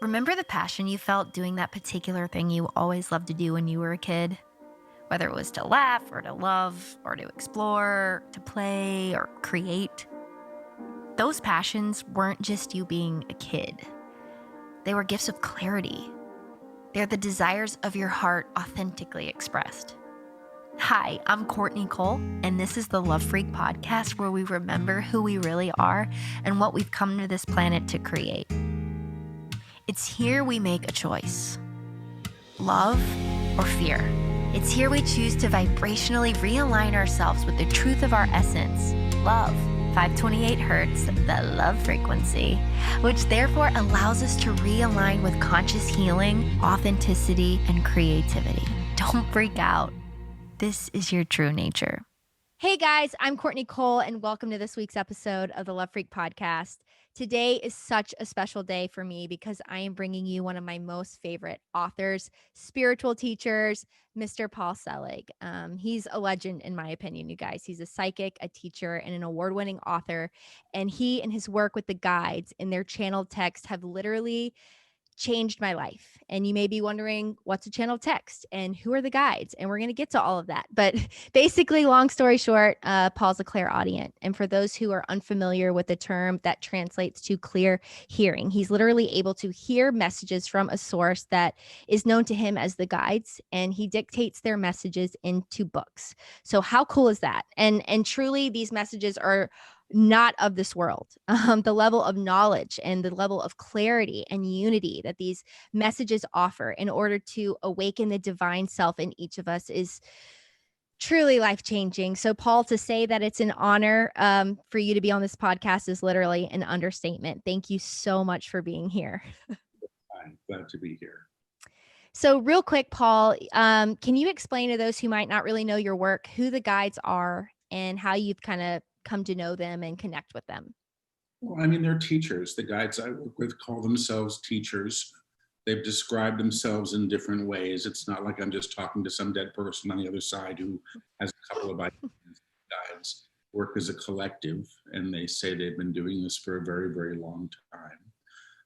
Remember the passion you felt doing that particular thing you always loved to do when you were a kid? Whether it was to laugh or to love or to explore, to play or create. Those passions weren't just you being a kid. They were gifts of clarity. They're the desires of your heart authentically expressed. Hi, I'm Courtney Cole, and this is the Love Freq podcast where we remember who we really are and what we've come to this planet to create. It's here we make a choice. Love or fear. It's here we choose to vibrationally realign ourselves with the truth of our essence, love, 528 hertz, the love frequency, which therefore allows us to realign with conscious healing, authenticity, and creativity. Don't freak out. This is your true nature. Hey guys, I'm Courtney Cole, and welcome to this week's episode of the Love Freq podcast. Today is such a special day for me because I am bringing you one of my most favorite authors, spiritual teachers, Mr. Paul Selig. He's a legend in my opinion, you guys. He's a psychic, a teacher, and an award-winning author. And he and his work with the guides in their channeled text have literally changed my life. And you may be wondering, what's a channel text and who are the guides? And we're going to get to all of that. But basically, long story short, Paul's a clairaudient. And for those who are unfamiliar with the term, that translates to clear hearing. He's literally able to hear messages from a source that is known to him as the guides, and he dictates their messages into books. So how cool is that? And truly, these messages are not of this world. The level of knowledge and the level of clarity and unity that these messages offer in order to awaken the divine self in each of us is truly life-changing. So Paul, to say that it's an honor for you to be on this podcast is literally an understatement. Thank you so much for being here. I'm glad to be here. So real quick, Paul, can you explain to those who might not really know your work, who the guides are and how you've kind of come to know them and connect with them? Well, I mean, they're teachers. The guides I work with call themselves teachers. They've described themselves in different ways. It's not like I'm just talking to some dead person on the other side who has a couple of ideas. Guides work as a collective, and they say they've been doing this for a very, very long time.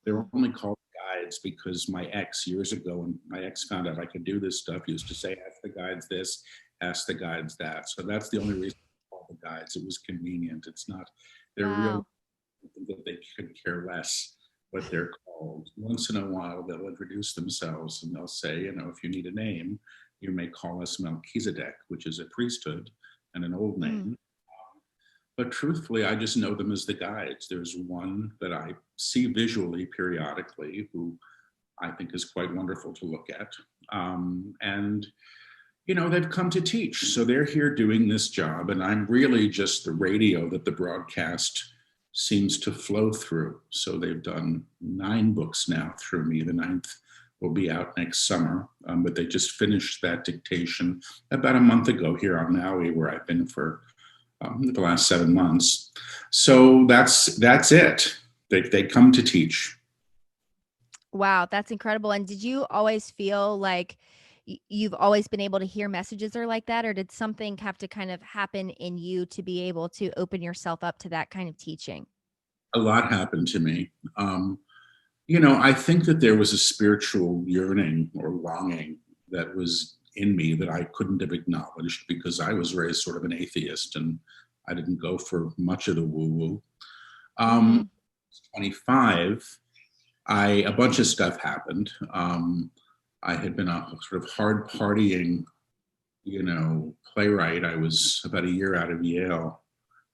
They were only called guides because my ex years ago, when my ex found out I could do this stuff, used to say, ask the guides this, ask the guides that. So that's the only reason I call the guides. It was convenient. It's not, they're real, that they could care less what they're called. Once in a while, they'll introduce themselves and they'll say, you know, if you need a name, you may call us Melchizedek, which is a priesthood and an old name. But truthfully, I just know them as the guides. There's one that I see visually periodically who I think is quite wonderful to look at. And, you know, they've come to teach. So they're here doing this job. And I'm really just the radio that the broadcast seems to flow through. So they've done 9 books now through me. The 9th will be out next summer. But they just finished that dictation about a month ago here on Maui, where I've been for the last 7 months. So that's it. They come to teach. Wow, that's incredible. And did you always feel like you've always been able to hear messages or like that? Or did something have to kind of happen in you to be able to open yourself up to that kind of teaching? A lot happened to me. You know, I think that there was a spiritual yearning or longing that was in me that I couldn't have acknowledged because I was raised sort of an atheist and I didn't go for much of the woo-woo. 25, a bunch of stuff happened. I had been a sort of hard partying, you know, playwright. I was about a year out of Yale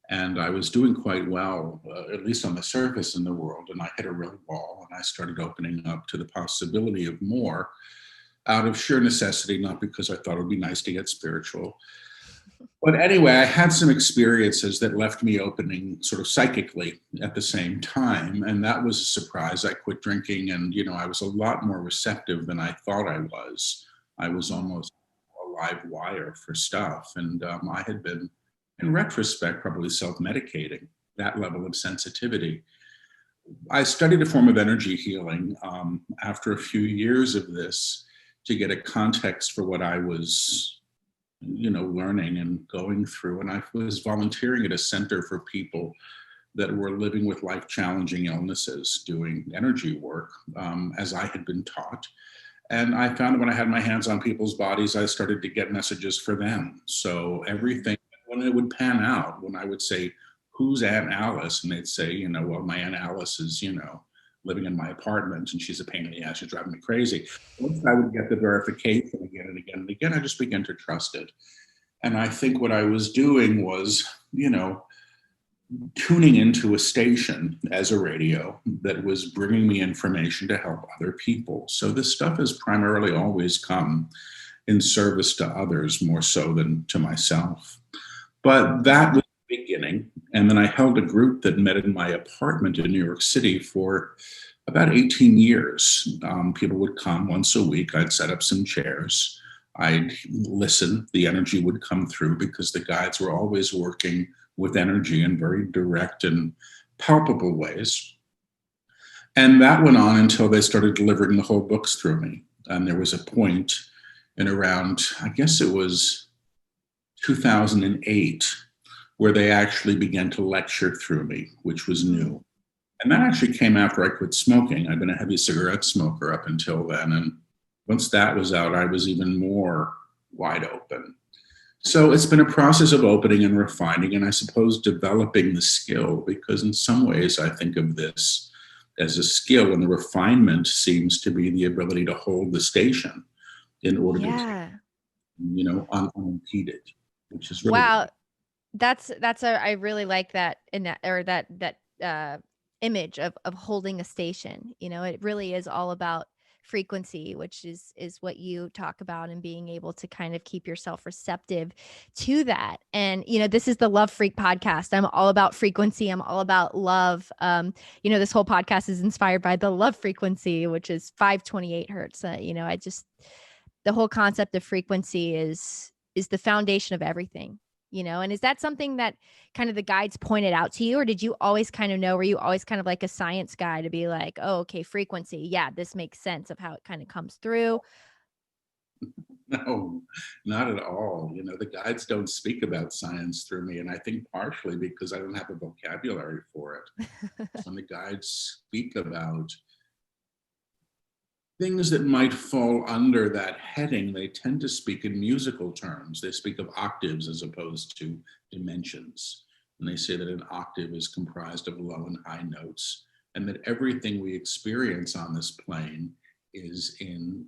and I was doing quite well, at least on the surface in the world. And I hit a real wall and I started opening up to the possibility of more out of sheer necessity, not because I thought it would be nice to get spiritual. But anyway, I had some experiences that left me opening sort of psychically at the same time. And that was a surprise. I quit drinking and, you know, I was a lot more receptive than I thought I was. I was almost a live wire for stuff. And I had been, in retrospect, probably self-medicating that level of sensitivity. I studied a form of energy healing after a few years of this to get a context for what I was, you know, learning and going through. And I was volunteering at a center for people that were living with life-challenging illnesses, doing energy work, as I had been taught. And I found that when I had my hands on people's bodies, I started to get messages for them. So everything, when it would pan out, when I would say, "Who's Aunt Alice?" And they'd say, "Well, my Aunt Alice is, living in my apartment and she's a pain in the ass. She's driving me crazy." Once I would get the verification again and again and again, I just began to trust it. And I think what I was doing was, tuning into a station as a radio that was bringing me information to help other people. So this stuff has primarily always come in service to others more so than to myself. But that was the beginning. And then I held a group that met in my apartment in New York City for about 18 years. People would come once a week. I'd set up some chairs. I'd listen. The energy would come through because the guides were always working with energy in very direct and palpable ways. And that went on until they started delivering the whole books through me. And there was a point in around, I guess it was 2008, where they actually began to lecture through me, which was new. And that actually came after I quit smoking. I'd been a heavy cigarette smoker up until then. And once that was out, I was even more wide open. So it's been a process of opening and refining, and I suppose developing the skill, because in some ways I think of this as a skill, and the refinement seems to be the ability to hold the station in order to, unimpeded, which is really Wow. I really like that in that, or that image of holding a station. It really is all about frequency, which is what you talk about, and being able to kind of keep yourself receptive to that. And this is the Love Freq podcast. I'm all about frequency. I'm all about love. This whole podcast is inspired by the love frequency, which is 528 hertz. The whole concept of frequency is the foundation of everything. And is that something that kind of the guides pointed out to you, or did you always kind of know, were you always kind of like a science guy to be like, oh, okay, frequency. Yeah, this makes sense of how it kind of comes through? No, not at all. The guides don't speak about science through me. And I think partially because I don't have a vocabulary for it. When the guides speak about things that might fall under that heading, they tend to speak in musical terms. They speak of octaves as opposed to dimensions. And they say that an octave is comprised of low and high notes, and that everything we experience on this plane is in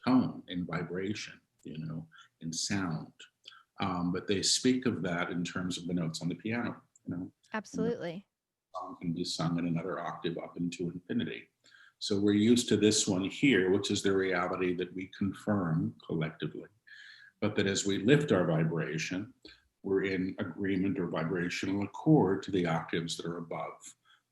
tone, in vibration, in sound. But they speak of that in terms of the notes on the piano. Absolutely. The song can be sung in another octave up into infinity. So we're used to this one here, which is the reality that we confirm collectively. But that as we lift our vibration, we're in agreement or vibrational accord to the octaves that are above.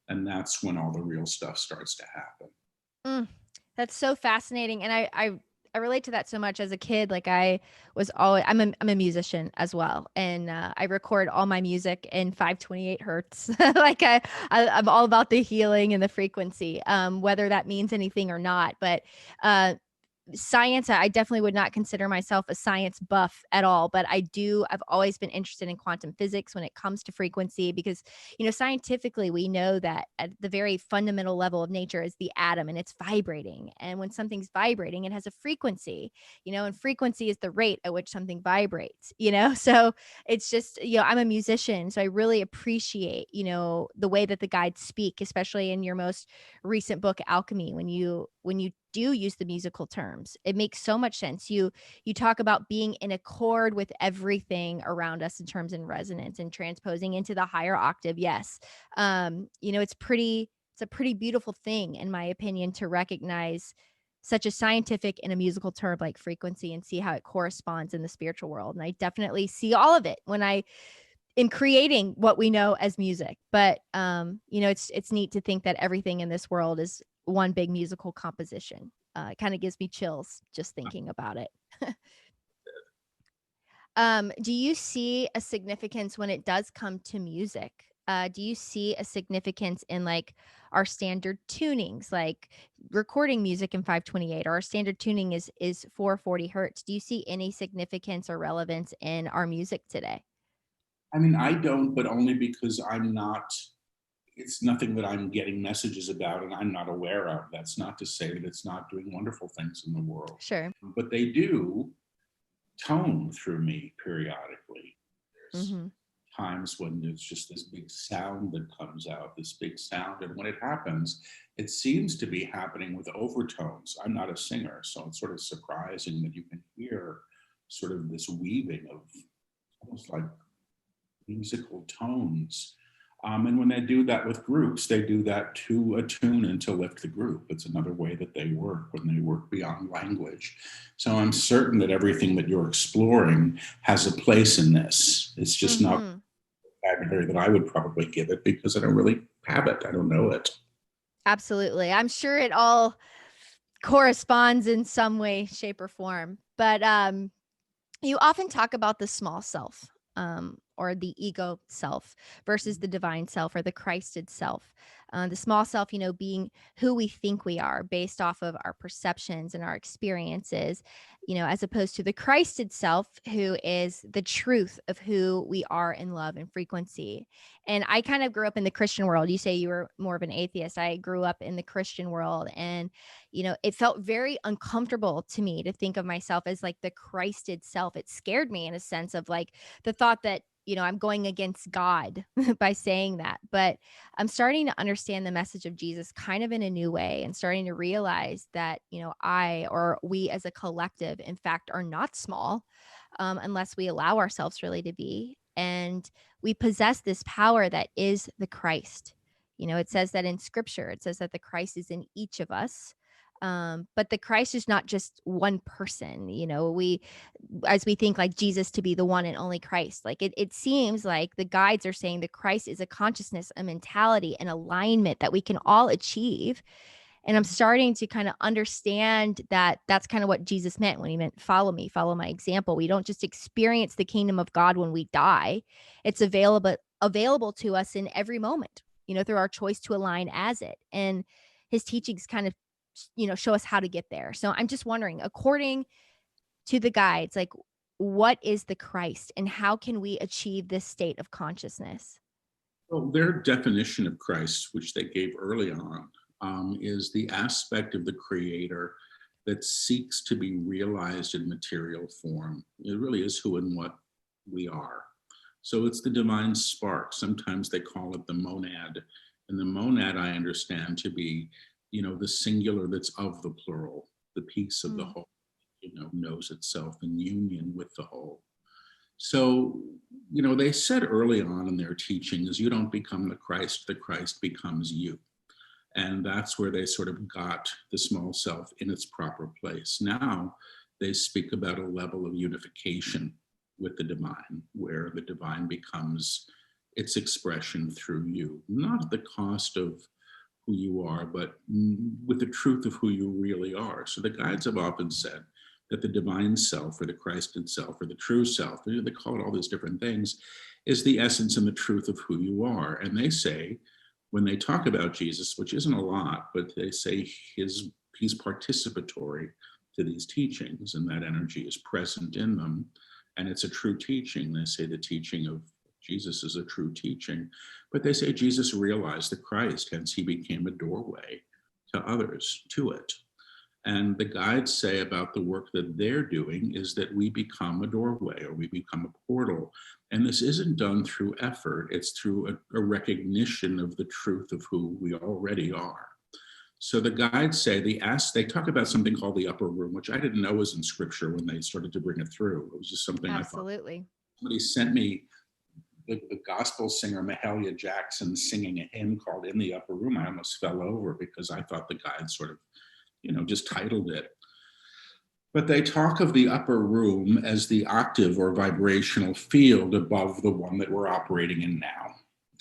And that's when all the real stuff starts to happen. That's so fascinating. And I relate to that so much. As a kid, like I'm a musician as well. And I record all my music in 528 hertz. Like I'm all about the healing and the frequency, whether that means anything or not. But science, I definitely would not consider myself a science buff at all, but I've always been interested in quantum physics when it comes to frequency, because scientifically we know that at the very fundamental level of nature is the atom, and it's vibrating, and when something's vibrating it has a frequency, and frequency is the rate at which something vibrates. So it's just, I'm a musician, so I really appreciate the way that the guides speak, especially in your most recent book, Alchemy, when you do use the musical terms. It makes so much sense. You talk about being in accord with everything around us in terms and resonance, and transposing into the higher octave. Yes. It's a pretty beautiful thing, in my opinion, to recognize such a scientific and a musical term like frequency, and see how it corresponds in the spiritual world. And I definitely see all of it when I in creating what we know as music. But it's neat to think that everything in this world is one big musical composition. It kind of gives me chills just thinking about it. Do you see a significance when it does come to music? Do you see a significance in like our standard tunings, like recording music in 528, or our standard tuning is 440 hertz? Do you see any significance or relevance in our music today? I mean, I don't, but only because I'm not it's nothing that I'm getting messages about and I'm not aware of. That's not to say that it's not doing wonderful things in the world. Sure. But they do tone through me periodically. There's Mm-hmm. times when there's just this big sound that comes out, this big sound. And when it happens, it seems to be happening with overtones. I'm not a singer, so it's sort of surprising that you can hear sort of this weaving of almost like musical tones. And when they do that with groups, they do that to attune and to lift the group. It's another way that they work when they work beyond language. So I'm certain that everything that you're exploring has a place in this. It's just not Mm-hmm. vocabulary that I would probably give it because I don't really have it. I don't know it. Absolutely. I'm sure it all corresponds in some way, shape, or form. But you often talk about the small self, or the ego self versus the divine self or the Christed self. The small self, being who we think we are based off of our perceptions and our experiences, as opposed to the Christed self, who is the truth of who we are in love and frequency. And I kind of grew up in the Christian world. You say you were more of an atheist. I grew up in the Christian world, and it felt very uncomfortable to me to think of myself as like the Christed self. It scared me in a sense of like the thought that, I'm going against God by saying that. But I'm starting to understand the message of Jesus kind of in a new way, and starting to realize that, I, or we as a collective, in fact, are not small, unless we allow ourselves really to be. And we possess this power that is the Christ. It says that in scripture, it says that the Christ is in each of us. But the Christ is not just one person. As we think like Jesus to be the one and only Christ, like it seems like the guides are saying the Christ is a consciousness, a mentality, an alignment that we can all achieve. And I'm starting to kind of understand that that's kind of what Jesus meant when he meant, follow me, follow my example. We don't just experience the kingdom of God when we die. It's available to us in every moment, through our choice to align as it. And his teachings kind of, show us how to get there. So I'm just wondering, according to the guides, like, what is the Christ and how can we achieve this state of consciousness? Well, their definition of Christ, which they gave early on, is the aspect of the Creator that seeks to be realized in material form. It really is who and what we are. So it's the divine spark. Sometimes they call it the monad. And the monad I understand to be, the singular that's of the plural, the piece of the whole, knows itself in union with the whole. So, they said early on in their teachings, you don't become the Christ becomes you. And that's where they sort of got the small self in its proper place. Now they speak about a level of unification with the divine, where the divine becomes its expression through you, not at the cost of who you are, but with the truth of who you really are. So the guides have often said that the divine self or the Christed self or the true self, they call it all these different things, is the essence and the truth of who you are. And they say, when they talk about Jesus, which isn't a lot, but they say he's participatory to these teachings, and that energy is present in them, and it's a true teaching. They say the teaching of Jesus is a true teaching, but they say Jesus realized the Christ, hence he became a doorway to others to it. And the guides say about the work that they're doing is that we become a doorway, or we become a portal. And this isn't done through effort, it's through a recognition of the truth of who we already are. So the guides say, they talk about something called the upper room, which I didn't know was in scripture when they started to bring it through. It was just something Absolutely. I thought. Somebody sent me the gospel singer Mahalia Jackson singing a hymn called In the Upper Room. I almost fell over because I thought the guides sort of, just titled it. But they talk of the upper room as the octave or vibrational field above the one that we're operating in now.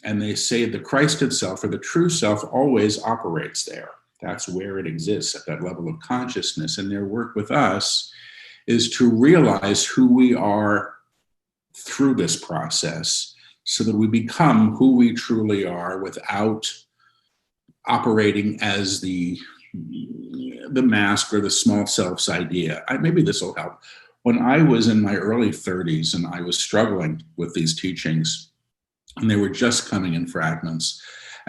And they say the Christ itself, or the true self, always operates there. That's where it exists, at that level of consciousness. And their work with us is to realize who we are through this process, so that we become who we truly are without operating as the mask or the small self's idea. Maybe this will help. When I was in my early 30s and I was struggling with these teachings, and they were just coming in fragments,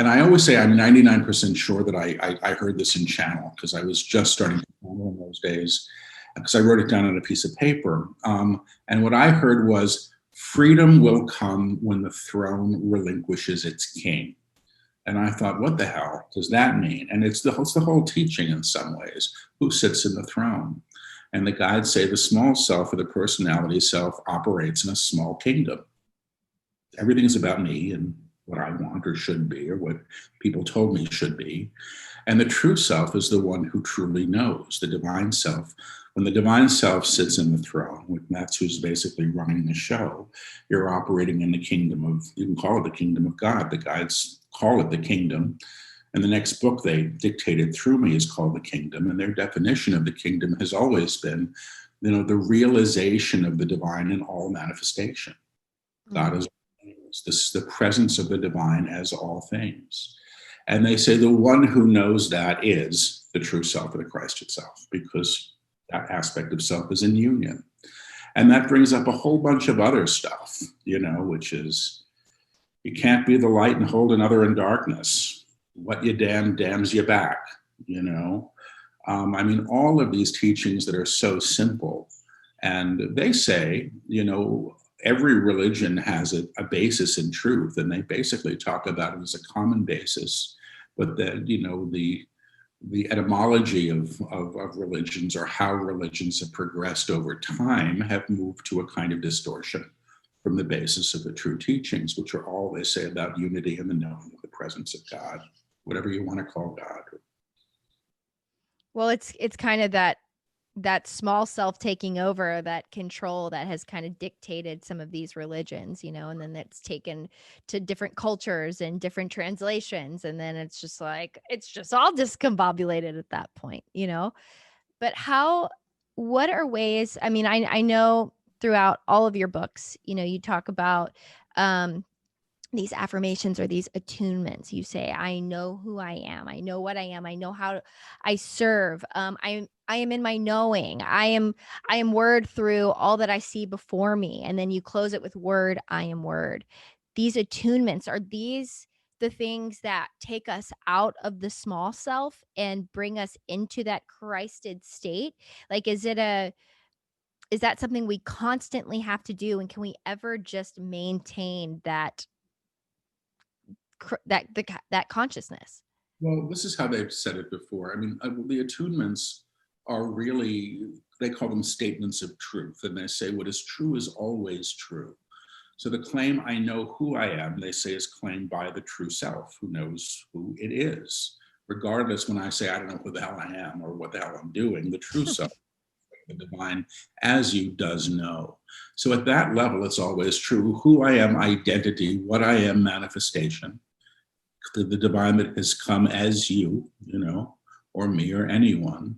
And I always say I'm 99% sure that I heard this in channel, because I was just starting to channel in those days, because I wrote it down on a piece of paper. And what I heard was, freedom will come when the throne relinquishes its king. And I thought, what the hell does that mean? And it's the whole teaching in some ways. Who sits in the throne? And the guides say the small self, or the personality self, operates in a small kingdom. Everything is about me and what I want or should be, or what people told me should be. And the true self is the one who truly knows, the divine self. When the divine self sits in the throne, that's who's basically running the show, you're operating in the kingdom of, you can call it the kingdom of God. The guides call it the kingdom. And the next book they dictated through me is called The Kingdom. And their definition of the kingdom has always been, the realization of the divine in all manifestation. God is the presence of the divine as all things. And they say the one who knows that is the true self of the Christ itself, because that aspect of self is in union. And that brings up a whole bunch of other stuff, which is, you can't be the light and hold another in darkness. What you damn damns you back, all of these teachings that are so simple. And they say, every religion has a basis in truth, and they basically talk about it as a common basis. But the etymology of religions, or how religions have progressed over time, have moved to a kind of distortion from the basis of the true teachings, which are all they say about unity and the knowing of the presence of God, whatever you want to call God. Well, it's kind of that small self taking over, that control that has kind of dictated some of these religions, and then that's taken to different cultures and different translations. And then it's just all discombobulated at that point, But what are ways, I know throughout all of your books, you talk about, these affirmations or these attunements. You say, I know who I am. I know what I am. I know how I serve. I am in my knowing. I am word through all that I see before me. And then you close it with word, I am word. These attunements, are these the things that take us out of the small self and bring us into that Christed state? Like, is that something we constantly have to do? And can we ever just maintain that consciousness? Well, this is how they've said it before. The attunements are really, they call them statements of truth. And they say what is true is always true. So the claim, I know who I am, they say, is claimed by the true self, who knows who it is. Regardless, when I say, I don't know who the hell I am or what the hell I'm doing, the true self, the divine as you, does know. So at that level, it's always true. Who I am, identity, what I am, manifestation. The divine that has come as you, or me or anyone.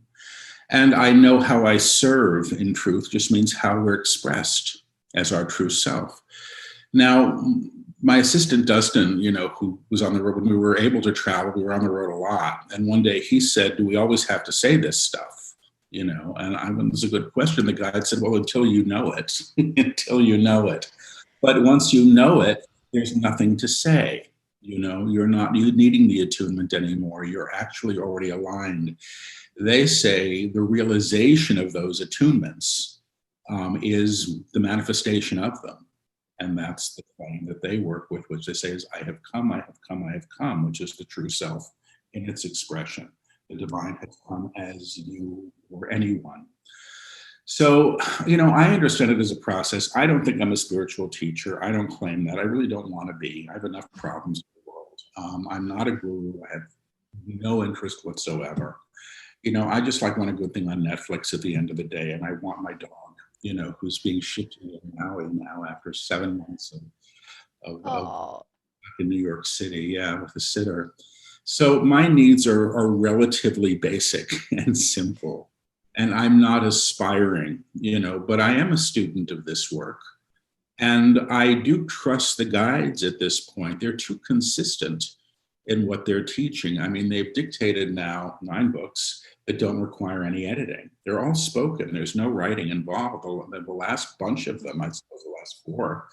And I know how I serve in truth just means how we're expressed as our true self. Now, my assistant, Dustin, who was on the road when we were able to travel, we were on the road a lot. And one day he said, do we always have to say this stuff? And it was a good question. The guide said, well, until you know it, until you know it. But once you know it, there's nothing to say. You're not needing the attunement anymore. You're actually already aligned. They say the realization of those attunements is the manifestation of them. And that's the claim that they work with, which they say is, I have come, I have come, I have come, which is the true self in its expression. The divine has come as you or anyone. So, I understand it as a process. I don't think I'm a spiritual teacher. I don't claim that. I really don't want to be. I have enough problems in the world. I'm not a guru. I have no interest whatsoever. I just want a good thing on Netflix at the end of the day, and I want my dog, who's being shipped to Maui now after 7 months of in New York City, with a sitter. So my needs are relatively basic and simple. And I'm not aspiring, but I am a student of this work. And I do trust the guides at this point. They're too consistent in what they're teaching. They've dictated now 9 books that don't require any editing. They're all spoken. There's no writing involved. The last bunch of them, I suppose the last 4,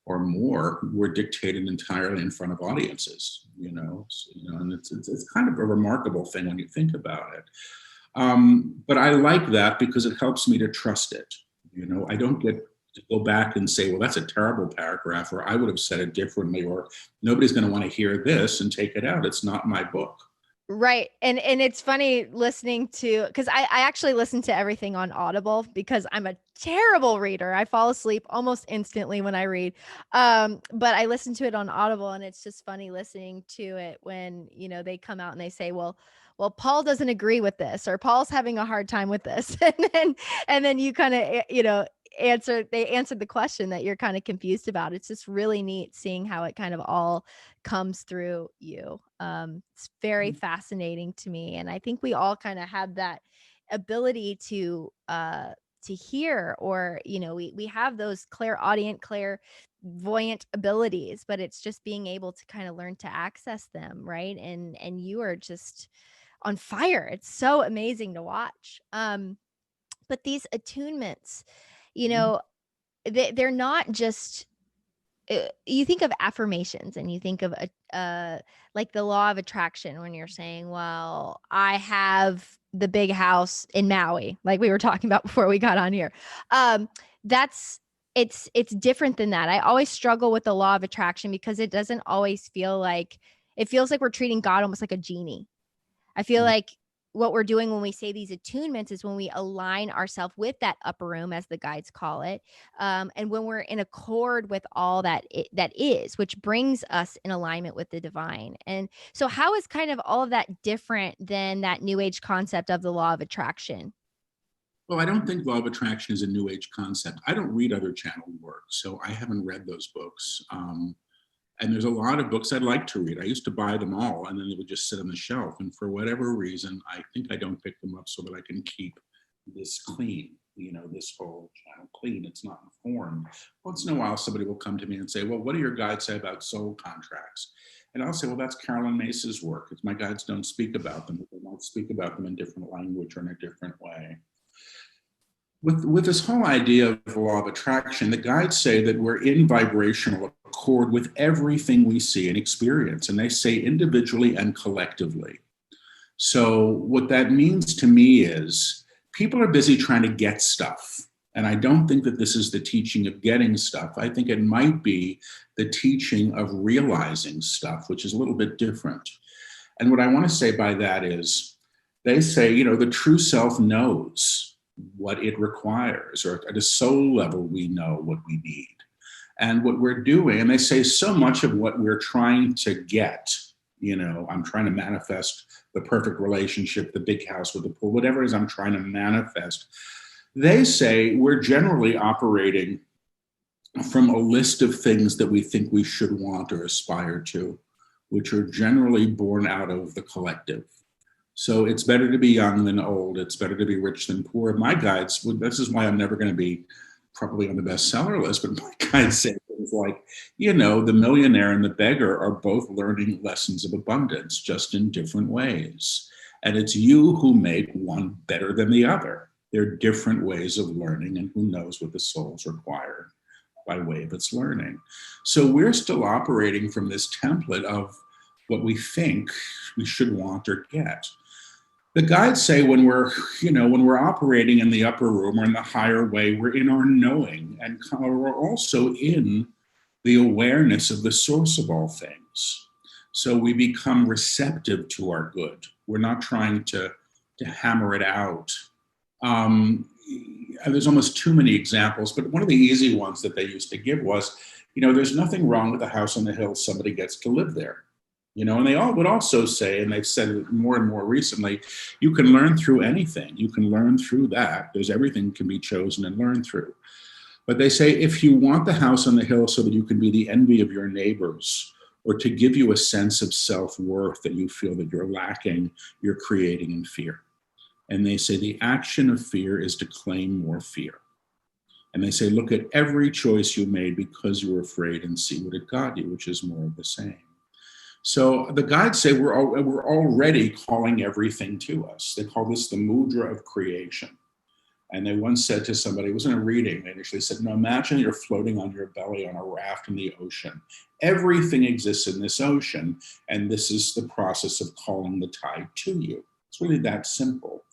or more were dictated entirely in front of audiences, and it's kind of a remarkable thing when you think about it. But I like that because it helps me to trust it. I don't get to go back and say, well, that's a terrible paragraph, or I would have said it differently, or nobody's going to want to hear this and take it out. It's not my book. Right. And it's funny listening to, because I actually listen to everything on Audible because I'm a terrible reader. I fall asleep almost instantly when I read. But I listen to it on Audible, and it's just funny listening to it when, they come out and they say, well, Paul doesn't agree with this, or Paul's having a hard time with this. And then you kind of, they answered the question that you're kind of confused about. It's just really neat seeing how it kind of all comes through you. It's very fascinating to me, and I think we all kind of have that ability to hear, or we have those clairaudient, clairvoyant abilities, but it's just being able to kind of learn to access them, right? And you are just on fire. It's so amazing to watch. But these attunements, you know, they're not just you think of affirmations, and you think of like the law of attraction, when you're saying, well, I have the big house in Maui, like we were talking about before we got on here. That's it's different than that. I always struggle with the law of attraction because it doesn't always feel like, it feels like we're treating God almost like a genie. I feel like what we're doing when we say these attunements is when we align ourselves with that upper room, as the guides call it, and when we're in accord with all that that is, which brings us in alignment with the divine. And so, how is kind of all of that different than that New Age concept of the law of attraction? Well, I don't think law of attraction is a new age concept. I don't read other channel work, so I haven't read those books. And there's a lot of books I'd like to read. I used to buy them all, and then they would just sit on the shelf. And for whatever reason, I think I don't pick them up so that I can keep this clean, this whole channel clean. It's not informed. Once in a while, somebody will come to me and say, well, what do your guides say about soul contracts? And I'll say, well, that's Carolyn Mace's work. It's my guides don't speak about them. They won't speak about them in different language or in a different way. With this whole idea of the law of attraction, the guides say that we're in vibrational accord with everything we see and experience, and they say individually and collectively. So what that means to me is people are busy trying to get stuff. And I don't think that this is the teaching of getting stuff. I think it might be the teaching of realizing stuff, which is a little bit different. And what I want to say by that is, they say, the true self knows what it requires, or at a soul level, we know what we need. And what we're doing, and they say so much of what we're trying to get, I'm trying to manifest the perfect relationship, the big house with the pool, whatever it is I'm trying to manifest. They say we're generally operating from a list of things that we think we should want or aspire to, which are generally born out of the collective. So it's better to be young than old. It's better to be rich than poor. My guides, this is why I'm never going to be probably on the bestseller list, but my guides say things like, the millionaire and the beggar are both learning lessons of abundance, just in different ways. And it's you who make one better than the other. There are different ways of learning, and who knows what the soul's required by way of its learning. So we're still operating from this template of what we think we should want or get. The guides say when we're operating in the upper room or in the higher way, we're in our knowing, and we're also in the awareness of the source of all things. So we become receptive to our good. We're not trying to hammer it out. There's almost too many examples, but one of the easy ones that they used to give was, there's nothing wrong with a house on the hill. Somebody gets to live there. And they all would also say, and they've said it more and more recently, you can learn through anything. You can learn through that. Everything can be chosen and learned through. But they say, if you want the house on the hill so that you can be the envy of your neighbors, or to give you a sense of self-worth that you feel that you're lacking, you're creating in fear. And they say the action of fear is to claim more fear. And they say, look at every choice you made because you were afraid and see what it got you, which is more of the same. So the guides say we're already calling everything to us. They call this the mudra of creation. And they once said to somebody, it was in a reading, they initially said, no, imagine you're floating on your belly on a raft in the ocean. Everything exists in this ocean, and this is the process of calling the tide to you. It's really that simple.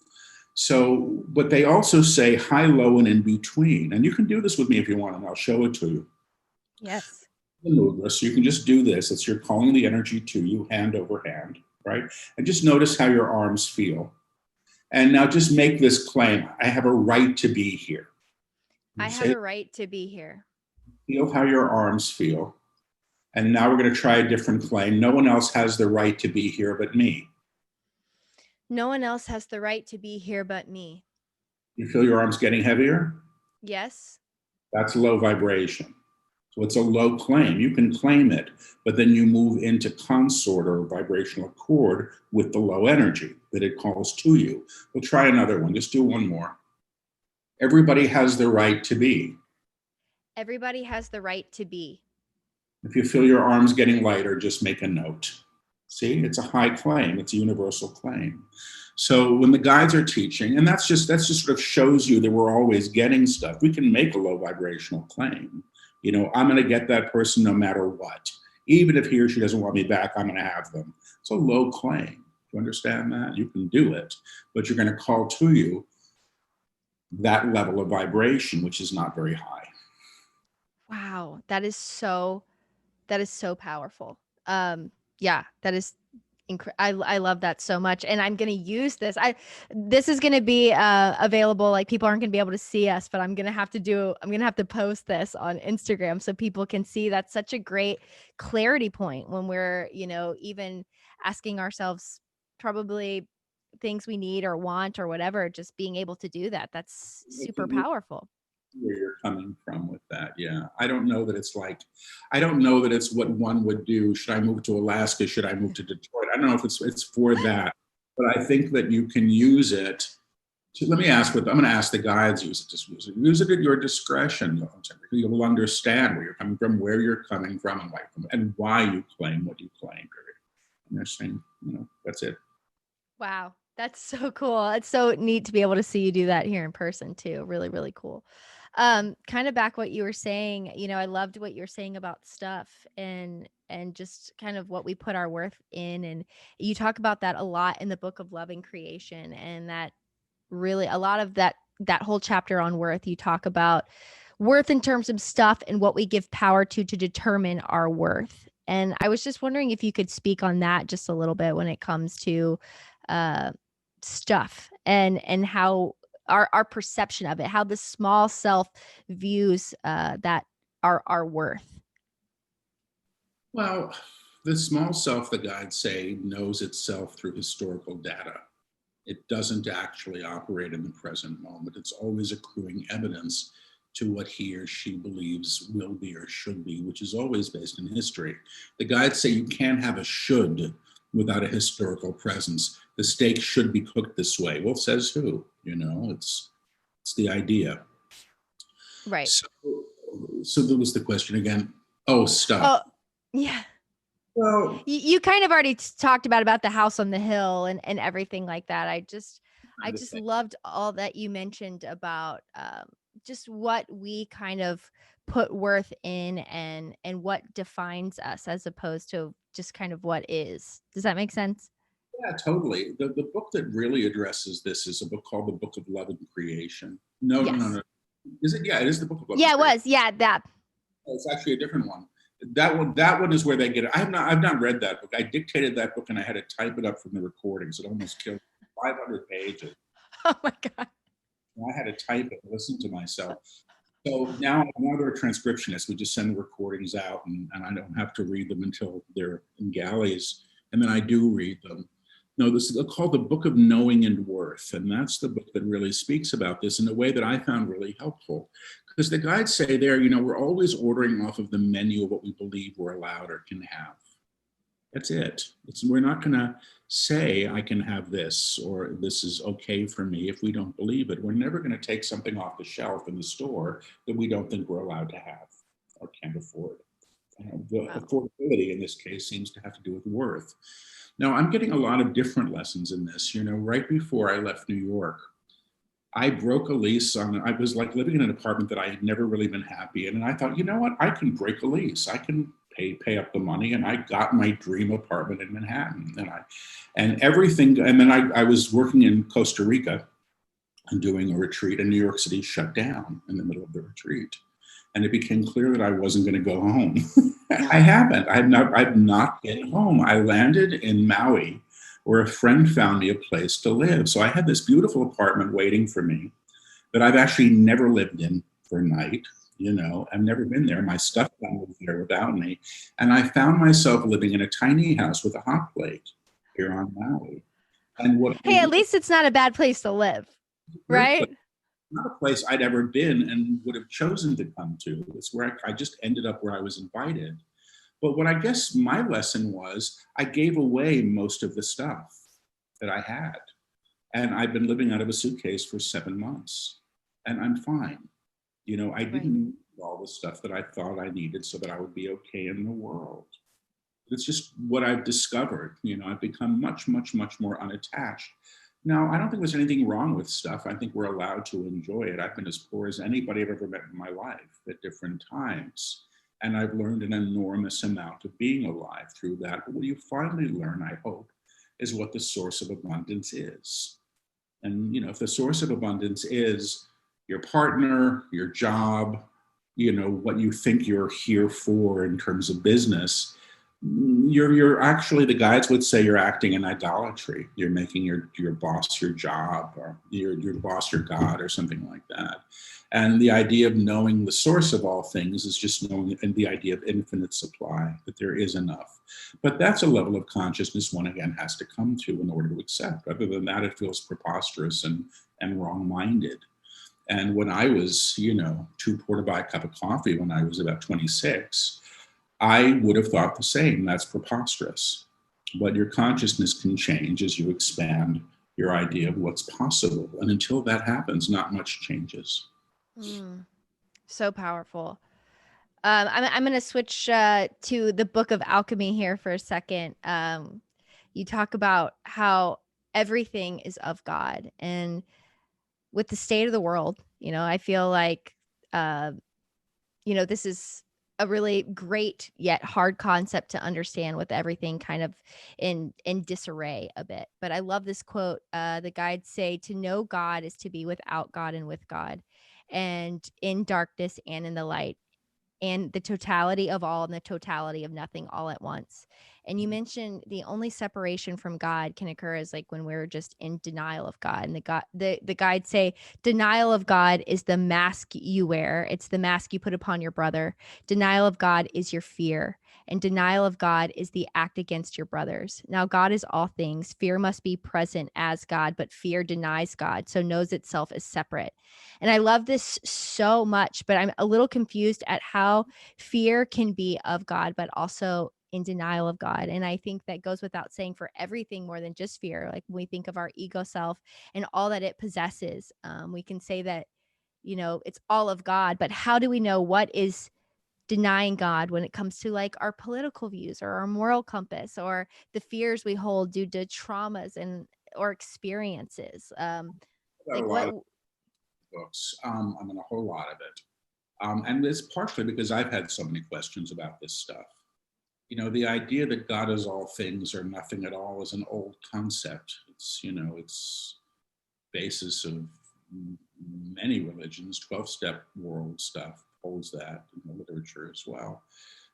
So, but they also say high, low, and in between. And you can do this with me if you want, and I'll show it to you. Yes. The mudra, so you can just do this. It's you're calling the energy to you, hand over hand, right? And just notice how your arms feel. And now just make this claim. I have a right to be here. I have a right to be here. Feel how your arms feel. And now we're going to try a different claim. No one else has the right to be here but me. No one else has the right to be here but me. You feel your arms getting heavier? Yes. That's low vibration. So it's a low claim. You can claim it, but then you move into consort or vibrational accord with the low energy that it calls to you. We'll try another one. Just do one more. Everybody has the right to be. Everybody has the right to be. If you feel your arms getting lighter, just make a note. See, it's a high claim. It's a universal claim. So when the guides are teaching, and that's just sort of shows you that we're always getting stuff. We can make a low vibrational claim. You know, I'm going to get that person no matter what. Even if he or she doesn't want me back, I'm going to have them. It's a low claim. You understand that? You can do it, but you're going to call to you that level of vibration, which is not very high. Wow, that is so powerful. Yeah, that is I love that so much, and I'm gonna use this. This is gonna be available. Like, people aren't gonna be able to see us, but I'm gonna have to post this on Instagram so people can see. That's such a great clarity point when we're, even asking ourselves probably things we need or want or whatever. Just being able to do that, that's super powerful. Where you're coming from with that. Yeah. I don't know that it's what one would do. Should I move to Alaska? Should I move to Detroit? I don't know if it's for that, but I think that you can use it to, I'm going to ask the guides, use it at your discretion. You will understand where you're coming from, where you're coming from, and why you claim what you claim. And they're saying, that's it. Wow. That's so cool. It's so neat to be able to see you do that here in person too. Really, really cool. Kind of back what you were saying, I loved what you're saying about stuff and just kind of what we put our worth in. And you talk about that a lot in the book of Love and Creation. And that really, a lot of that whole chapter on worth, you talk about worth in terms of stuff and what we give power to determine our worth. And I was just wondering if you could speak on that just a little bit when it comes to stuff and how our perception of it, how the small self views that our worth. Well, the small self, the guides say, knows itself through historical data. It doesn't actually operate in the present moment. It's always accruing evidence to what he or she believes will be or should be, which is always based in history. The guides say you can't have a should without a historical presence. The steak should be cooked this way. Well, says who? It's the idea. Right. So there was the question again. Oh, stuff. Oh, yeah. Well, you kind of already talked about the house on the hill and everything like that. I just loved all that you mentioned about just what we kind of put worth in and what defines us as opposed to just kind of what is. Does that make sense? Yeah, totally. The book that really addresses this is a book called The Book of Love and Creation. No. Is it? Yeah, it is The Book of Love. Yeah, it was. Yeah, that. It's actually a different one. That one is where they get it. I've not read that book. I dictated that book and I had to type it up from the recordings. It almost killed 500 pages. Oh my God. I had to type it and listen to myself. So now they're a transcriptionist. We just send the recordings out and I don't have to read them until they're in galleys. And then I do read them. No, this is called The Book of Knowing and Worth. And that's the book that really speaks about this in a way that I found really helpful. Because the guides say there, we're always ordering off of the menu of what we believe we're allowed or can have. That's it. We're not going to say I can have this or this is okay for me if we don't believe it. We're never going to take something off the shelf in the store that we don't think we're allowed to have or can't afford. The affordability in this case seems to have to do with worth. Now, I'm getting a lot of different lessons in this. Right before I left New York, I broke a lease on, I was like living in an apartment that I had never really been happy in. And I thought, you know what? I can break a lease. I can pay up the money. And I got my dream apartment in Manhattan. And everything, and then I was working in Costa Rica and doing a retreat, and New York City shut down in the middle of the retreat. And it became clear that I wasn't going to go home. I haven't. I've not been home. I landed in Maui, where a friend found me a place to live. So I had this beautiful apartment waiting for me that I've actually never lived in for a night. You know, I've never been there. My stuff was there without me. And I found myself living in a tiny house with a hot plate here on Maui. And what Hey, at least it's not a bad place to live, right? not a place I'd ever been and would have chosen to come to. It's where I just ended up where I was invited. But what I guess my lesson was, I gave away most of the stuff that I had. And I've been living out of a suitcase for 7 months. And I'm fine. You know, I didn't need all the stuff that I thought I needed so that I would be okay in the world. It's just what I've discovered. You know, I've become much, much, much more unattached. Now, I don't think there's anything wrong with stuff. I think we're allowed to enjoy it. I've been as poor as anybody I've ever met in my life at different times. And I've learned an enormous amount of being alive through that. But what you finally learn, I hope, is what the source of abundance is. And, you know, if the source of abundance is your partner, your job, you know, what you think you're here for in terms of business, you're actually, the guides would say you're acting in idolatry. You're making your boss your job, or your boss your God, or something like that. And the idea of knowing the source of all things is just knowing, and the idea of infinite supply, that there is enough. But that's a level of consciousness one again has to come to in order to accept. Other than that, it feels preposterous and wrong-minded. And when I was, you know, too poor to buy a cup of coffee when I was about 26, I would have thought the same. That's preposterous. But your consciousness can change as you expand your idea of what's possible. And until that happens, not much changes. So powerful. I'm going to switch to the book of Alchemy here for a second. You talk about how everything is of God, and with the state of the world, you know, I feel like, you know, this is a really great yet hard concept to understand, with everything kind of in disarray a bit. But I love this quote. The guides say, to know God is to be without God and with God, and in darkness and in the light, and the totality of all and the totality of nothing all at once. And you mentioned the only separation from God can occur is like when we're just in denial of God. And the guides say denial of God is the mask you wear. It's the mask you put upon your brother. Denial of God is your fear. And denial of God is the act against your brothers. Now, God is all things. Fear must be present as God, but fear denies God, so knows itself as separate. And I love this so much, but I'm a little confused at how fear can be of God, but also in denial of God. And I think that goes without saying for everything more than just fear. Like when we think of our ego self and all that it possesses, we can say that, you know, it's all of God, but how do we know what is denying God when it comes to like our political views or our moral compass or the fears we hold due to traumas and or experiences? Like what? Books. I mean, a whole lot of it. And it's partially because I've had so many questions about this stuff. You know, the idea that God is all things or nothing at all is an old concept. It's, you know, it's basis of many religions. 12-step world stuff holds that in the literature as well.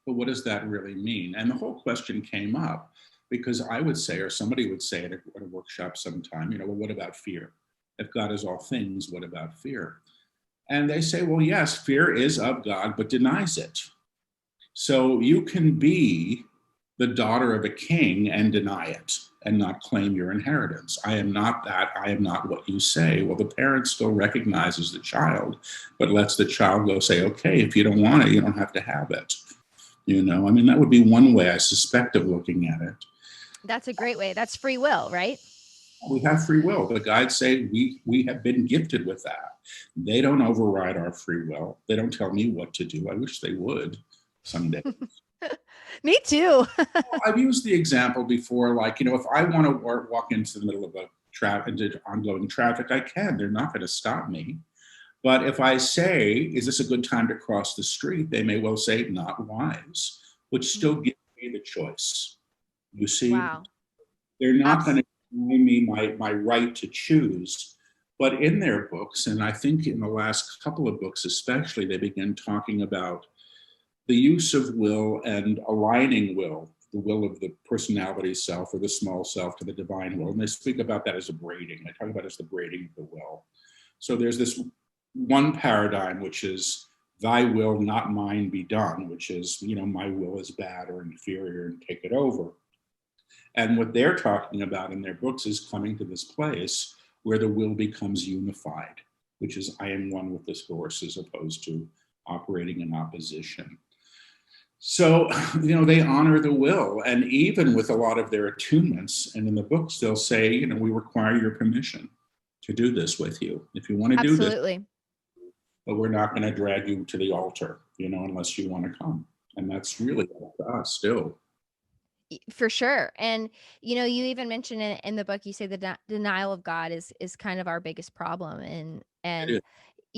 But what does that really mean? And the whole question came up because I would say, or somebody would say at a workshop sometime, you know, well, what about fear? If God is all things, what about fear? And they say, well, yes, fear is of God, but denies it. So you can be the daughter of a king and deny it and not claim your inheritance. I am not that. I am not what you say. Well, the parent still recognizes the child, but lets the child go say, okay, if you don't want it, you don't have to have it. You know, I mean, that would be one way I suspect of looking at it. That's a great way. That's free will, right? We have free will. The guides say we have been gifted with that. They don't override our free will. They don't tell me what to do. I wish they would someday. Me too. I've used the example before, like, you know, if I want to walk into the middle of into ongoing traffic, I can. They're not going to stop me. But if I say, is this a good time to cross the street? They may well say, not wise, which still gives me the choice. You see, Wow. they're not going to deny me my right to choose. But in their books, and I think in the last couple of books especially, they begin talking about the use of will and aligning will, the will of the personality self or the small self to the divine will. And they speak about that as a braiding. They talk about it as the braiding of the will. So there's this one paradigm, which is thy will, not mine, be done, which is, my will is bad or inferior and take it over. And what they're talking about in their books is coming to this place where the will becomes unified, which is I am one with this force as opposed to operating in opposition. So, they honor the will. And even with a lot of their attunements and in the books, they'll say, we require your permission to do this with you. If you want to do this, Absolutely. but we're not going to drag you to the altar, unless you want to come. And that's really up to us still. For sure. And, you even mentioned in the book, you say the denial of God is kind of our biggest problem. And,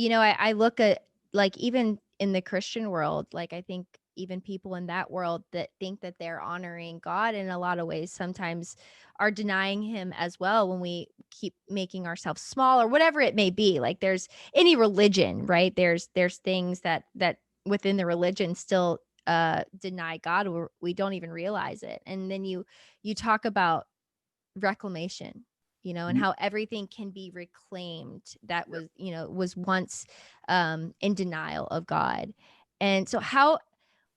I look at, like, even in the Christian world, like, I think even people in that world that think that they're honoring God in a lot of ways sometimes are denying him as well when we keep making ourselves small or whatever it may be. Like, there's any religion, right? There's things that within the religion still deny God, or we don't even realize it. And then you talk about reclamation, and how everything can be reclaimed that was once in denial of God. And so how,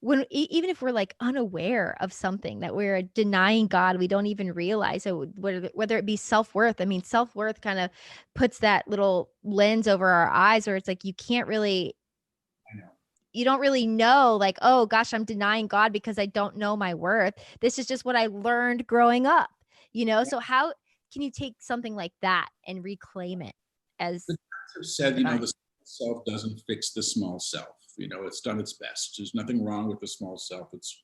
when even if we're like unaware of something that we're denying God, we don't even realize it, whether it be self-worth. I mean, self-worth kind of puts that little lens over our eyes where it's like you can't really, you don't really know, like, oh gosh, I'm denying God because I don't know my worth. This is just what I learned growing up, So how can you take something like that and reclaim it as The guys have said, divine? the small self doesn't fix the small self. It's done its best. There's nothing wrong with the small self. It's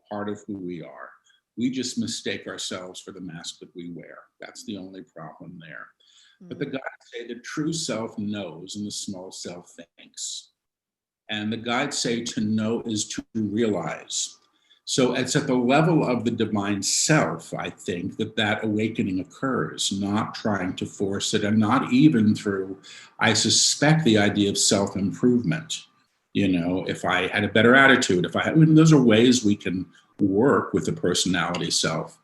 part of who we are. We just mistake ourselves for the mask that we wear. That's the only problem there. But the guys say the true self knows and the small self thinks. And the guides say to know is to realize. So it's at the level of the divine self, I think, that awakening occurs, not trying to force it, and not even through, I suspect, the idea of self-improvement. If I had a better attitude, those are ways we can work with the personality self.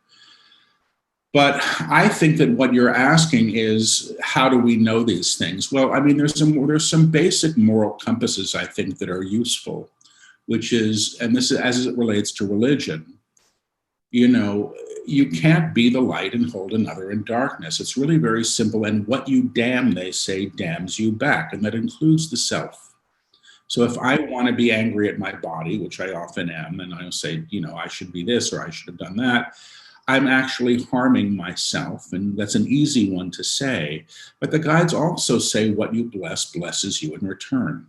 But I think that what you're asking is, how do we know these things? Well, there's some basic moral compasses, I think, that are useful, which is, and this is as it relates to religion, you can't be the light and hold another in darkness. It's really very simple. And what you damn, they say, damns you back. And that includes the self. So if I want to be angry at my body, which I often am, and I'll say, I should be this or I should have done that, I'm actually harming myself. And that's an easy one to say. But the guides also say what you bless blesses you in return.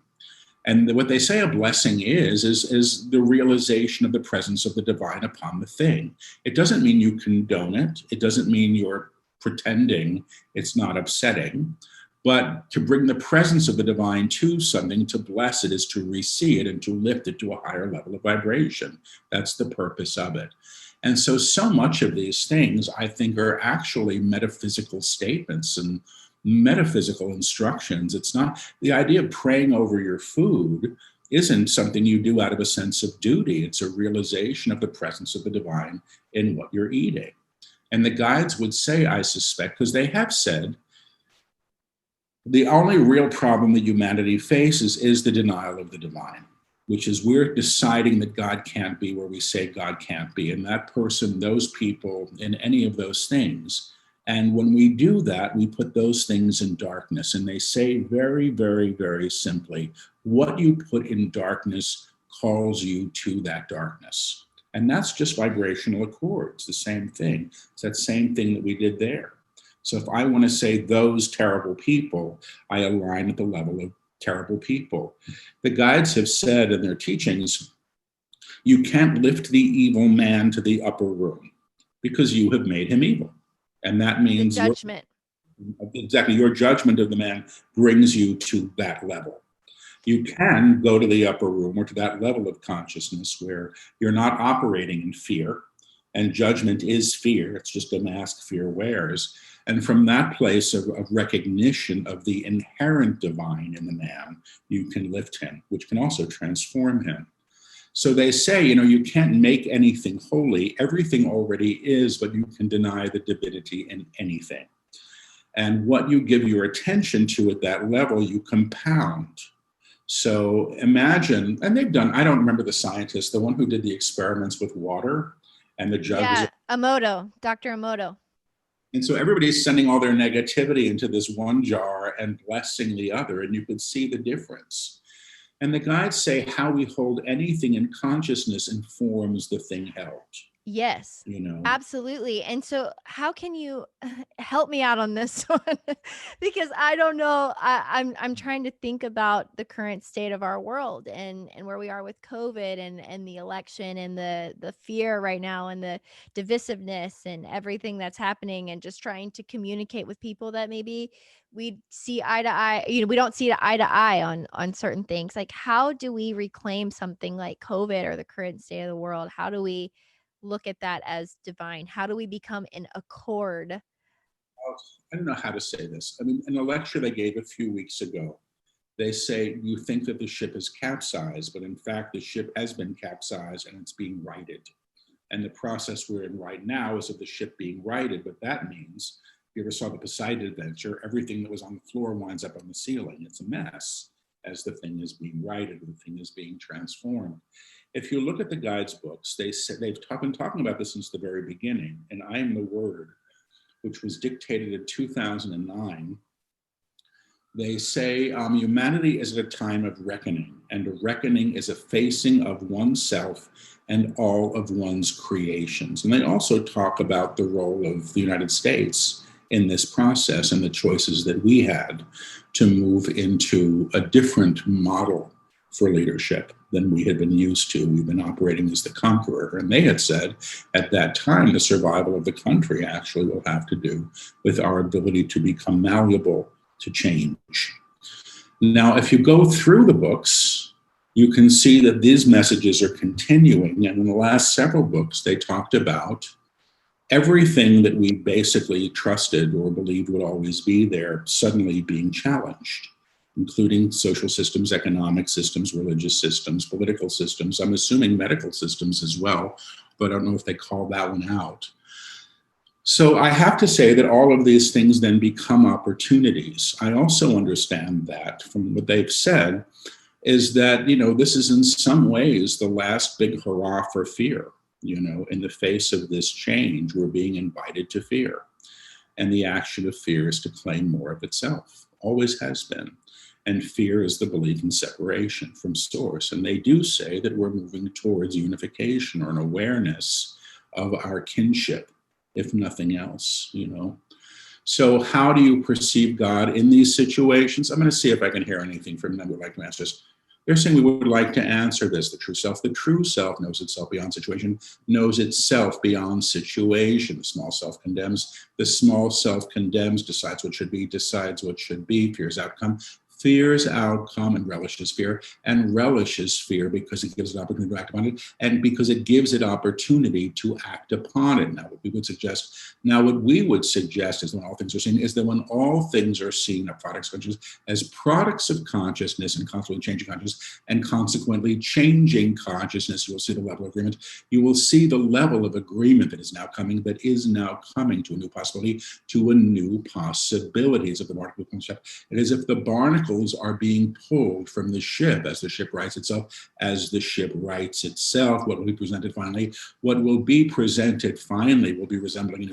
And what they say a blessing is the realization of the presence of the divine upon the thing. It doesn't mean you condone it. It doesn't mean you're pretending it's not upsetting. But to bring the presence of the divine to something, to bless it, is to re-see it and to lift it to a higher level of vibration. That's the purpose of it. And so much of these things, I think, are actually metaphysical statements and metaphysical instructions. It's not the idea of praying over your food isn't something you do out of a sense of duty. It's a realization of the presence of the divine in what you're eating. And the guides would say, I suspect, because they have said, the only real problem that humanity faces is the denial of the divine, which is we're deciding that God can't be where we say God can't be. And that person, those people, in any of those things. And when we do that, we put those things in darkness. And they say very, very, very simply, what you put in darkness calls you to that darkness. And that's just vibrational accords, the same thing. It's that same thing that we did there. So if I want to say those terrible people, I align at the level of terrible people. The guides have said in their teachings, you can't lift the evil man to the upper room because you have made him evil. And that means judgment. exactly, your judgment of the man brings you to that level. You can go to the upper room or to that level of consciousness where you're not operating in fear, and judgment is fear. It's just a mask fear wears. And from that place of recognition of the inherent divine in the man, you can lift him, which can also transform him. So they say, you can't make anything holy. Everything already is, but you can deny the divinity in anything. And what you give your attention to at that level, you compound. So imagine, and they've done, I don't remember the scientist, the one who did the experiments with water and the jug. Yeah, Dr. Emoto. And so everybody's sending all their negativity into this one jar and blessing the other, and you could see the difference. And the guides say how we hold anything in consciousness informs the thing held. Yes, absolutely. And so how can you help me out on this one? Because I don't know. I'm trying to think about the current state of our world and where we are with COVID and the election and the fear right now and the divisiveness and everything that's happening, and just trying to communicate with people that maybe we see eye to eye, we don't see eye to eye on certain things. Like, how do we reclaim something like COVID or the current state of the world? How do we look at that as divine? How do we become in accord? I don't know how to say this. I mean, in a lecture they gave a few weeks ago, they say you think that the ship is capsized, but in fact the ship has been capsized and it's being righted. And the process we're in right now is of the ship being righted. What that means, if you ever saw the Poseidon Adventure, everything that was on the floor winds up on the ceiling. It's a mess as the thing is being righted, the thing is being transformed. If you look at the guides' books, they've been talking about this since the very beginning. And I Am the Word, which was dictated in 2009, they say humanity is at a time of reckoning, and a reckoning is a facing of oneself and all of one's creations. And they also talk about the role of the United States in this process and the choices that we had to move into a different model for leadership than we had been used to. We've been operating as the conqueror. And they had said at that time, the survival of the country actually will have to do with our ability to become malleable to change. Now, if you go through the books, you can see that these messages are continuing. And in the last several books, they talked about everything that we basically trusted or believed would always be there suddenly being challenged, including social systems, economic systems, religious systems, political systems. I'm assuming medical systems as well, but I don't know if they call that one out. So I have to say that all of these things then become opportunities. I also understand that from what they've said is that, this is in some ways the last big hurrah for fear. In the face of this change, we're being invited to fear. And the action of fear is to claim more of itself, always has been. And fear is the belief in separation from source. And they do say that we're moving towards unification or an awareness of our kinship, if nothing else, So how do you perceive God in these situations? I'm going to see if I can hear anything from them who would like to answer this. They're saying we would like to answer this. The true self knows itself beyond situation, knows itself beyond situation. The small self condemns. The small self condemns, decides what should be, fears outcome. Fears outcome and relishes fear, and relishes fear because it gives it opportunity to act upon it, and because it gives it opportunity to act upon it. Now, what we would suggest is when all things are seen, is that when all things are seen as products of consciousness and consequently changing consciousness, and consequently changing consciousness, you will see the level of agreement. You will see the level of agreement that is now coming to a new possibility, to a new possibility. As if the barnacle concept, it is if the barnacle are being pulled from the ship as the ship rights itself. As the ship rights itself, what will be presented finally? What will be presented finally will be resembling a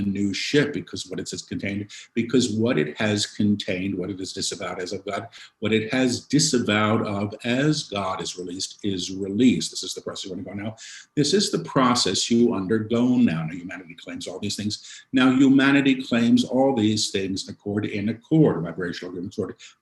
new ship, because what it has contained, because what it has contained, what it is disavowed as of God, what it has disavowed of as God is released. This is the process we're going to go now. This is the process you undergo now. Now, humanity claims all these things. Now, humanity claims all these things in accord. Vibrational agreement.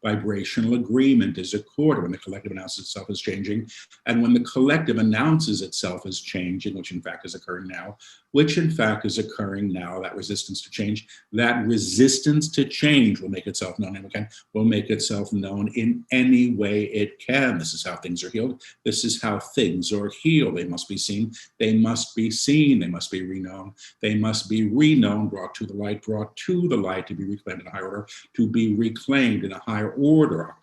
Vibrational agreement is accord when the collective announces itself as changing, and when the collective announces itself as changing, which in fact is occurring now, which in fact is occurring now, that resistance to change. That resistance to change will make itself known, and again, will make itself known in any way it can. This is how things are healed. This is how things are healed. They must be seen. They must be seen. They must be reknown. They must be reknown, brought to the light to be reclaimed in a higher order, to be reclaimed in a higher order,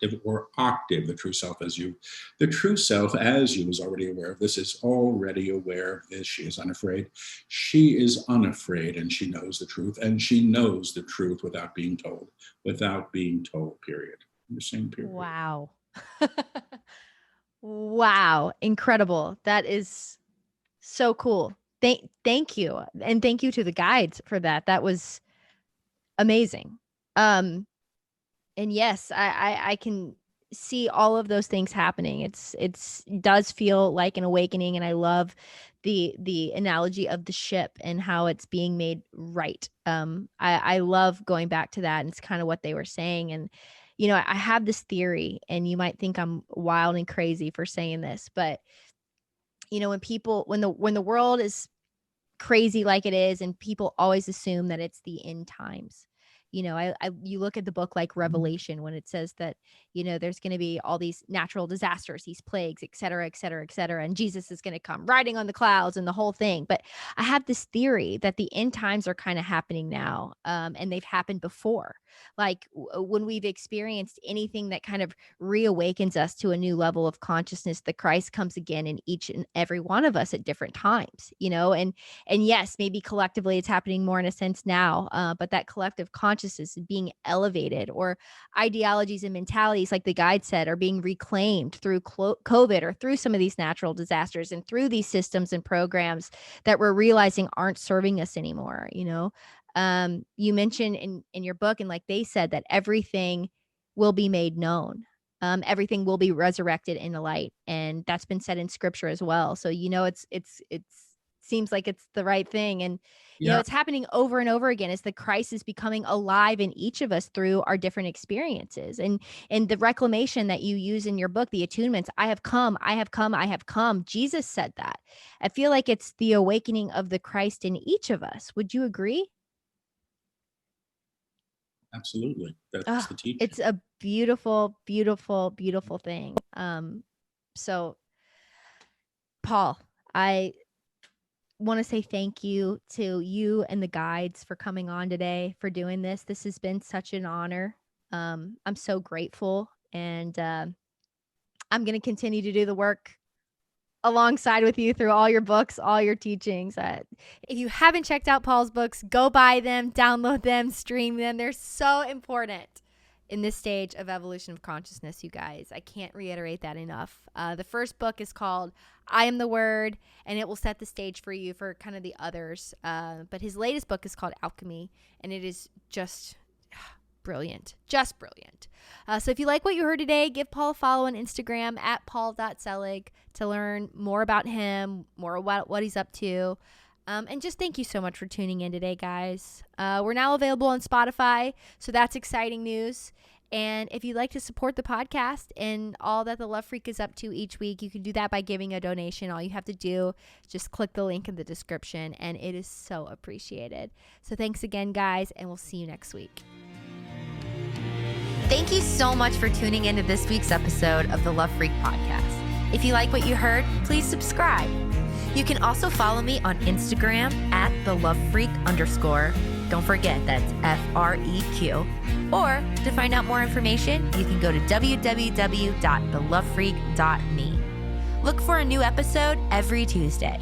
octave, the true self as you. The true self as you is already aware of this, is already aware of this. She is unafraid. She is unafraid, and she knows the truth, and she knows the truth without being told, period. The same period. Wow. Wow. Incredible. That is so cool. Thank you. And thank you to the guides for that. That was amazing. And yes, I can see all of those things happening. It does feel like an awakening, and I love the analogy of the ship and how it's being made right. I love going back to that, and it's kind of what they were saying. And I have this theory, and you might think I'm wild and crazy for saying this, but when the world is crazy like it is, and people always assume that it's the end times. You look at the book like Revelation, when it says that, there's going to be all these natural disasters, these plagues, et cetera, et cetera, et cetera. And Jesus is going to come riding on the clouds and the whole thing. But I have this theory that the end times are kind of happening now. And they've happened before. Like when we've experienced anything that kind of reawakens us to a new level of consciousness, the Christ comes again in each and every one of us at different times, and yes, maybe collectively it's happening more in a sense now, but that collective consciousness is being elevated, or ideologies and mentalities, like the guide said, are being reclaimed through COVID, or through some of these natural disasters, and through these systems and programs that we're realizing aren't serving us anymore. You mentioned in your book, and like they said, that everything will be made known. Everything will be resurrected in the light, and that's been said in scripture as well. So it's seems like it's the right thing, and it's happening over and over again as the Christ is becoming alive in each of us through our different experiences. And the reclamation that you use in your book, the Attunements, I have come, I have come, I have come. Jesus said that. I feel like it's the awakening of the Christ in each of us. Would you agree? Absolutely. That's the teaching. It's a beautiful, beautiful, beautiful thing. So Paul, I want to say thank you to you and the guides for coming on today, for doing this. This has been such an honor. I'm so grateful, and I'm going to continue to do the work alongside with you through all your books, all your teachings. If you haven't checked out Paul's books, go buy them, download them, stream them. They're so important in this stage of evolution of consciousness, you guys. I can't reiterate that enough. The first book is called I Am the Word, and it will set the stage for you for kind of the others. But his latest book is called Alchemy, and it is just brilliant. Just brilliant. So if you like what you heard today, give Paul a follow on Instagram at paul.selig to learn more about him, more about what he's up to. And just thank you so much for tuning in today, guys. We're now available on Spotify, so that's exciting news. And if you'd like to support the podcast and all that the Love Freq is up to each week, you can do that by giving a donation. All you have to do is just click the link in the description, and it is so appreciated. So thanks again, guys, and we'll see you next week. Thank you so much for tuning into this week's episode of the Love Freq podcast. If you like what you heard, please subscribe. You can also follow me on Instagram at thelovefreq_. Don't forget, that's FREQ. Or to find out more information, you can go to www.thelovefreq.me. Look for a new episode every Tuesday.